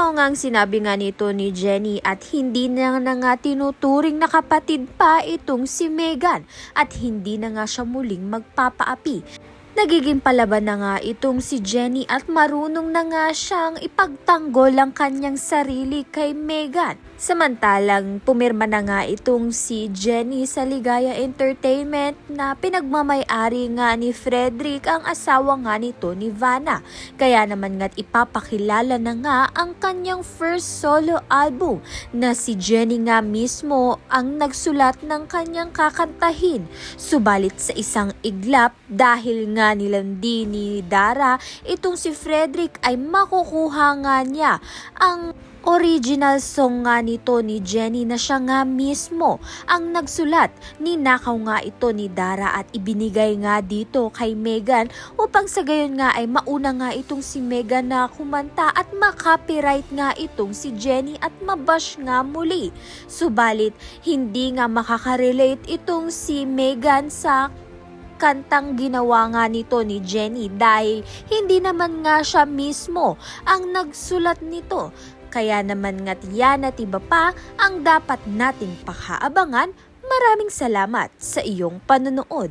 Totoo ngang sinabi nga nito ni Jennie at hindi na nga tinuturing na kapatid pa itong si Megan at hindi na nga siya muling magpapaapi. Nagiging palaban na nga itong si Jennie at marunong na nga siyang ipagtanggol ang kanyang sarili kay Megan. Samantalang pumirma na nga itong si Jennie sa Ligaya Entertainment na pinagmamay-ari nga ni Frederick, ang asawa nga nito ni Vanna. Kaya naman nga't ipapakilala na nga ang kanyang first solo album na si Jennie nga mismo ang nagsulat ng kanyang kakantahin. Subalit sa isang iglap dahil nga nilandi ni Dara, itong si Frederick ay makukuha nga niya ang original song nga nito ni Jennie na siya nga mismo ang nagsulat. Ninakaw nga ito ni Dara at ibinigay nga dito kay Megan upang sa gayon nga ay mauna nga itong si Megan na kumanta at makopyright nga itong si Jennie at mabash nga muli. Subalit hindi nga makakarelate itong si Megan sa kantang ginawa nga nito ni Jennie dahil hindi naman nga siya mismo ang nagsulat nito. Kaya naman nga't yan at iba pa ang dapat nating pakaabangan. Maraming salamat sa iyong panonood.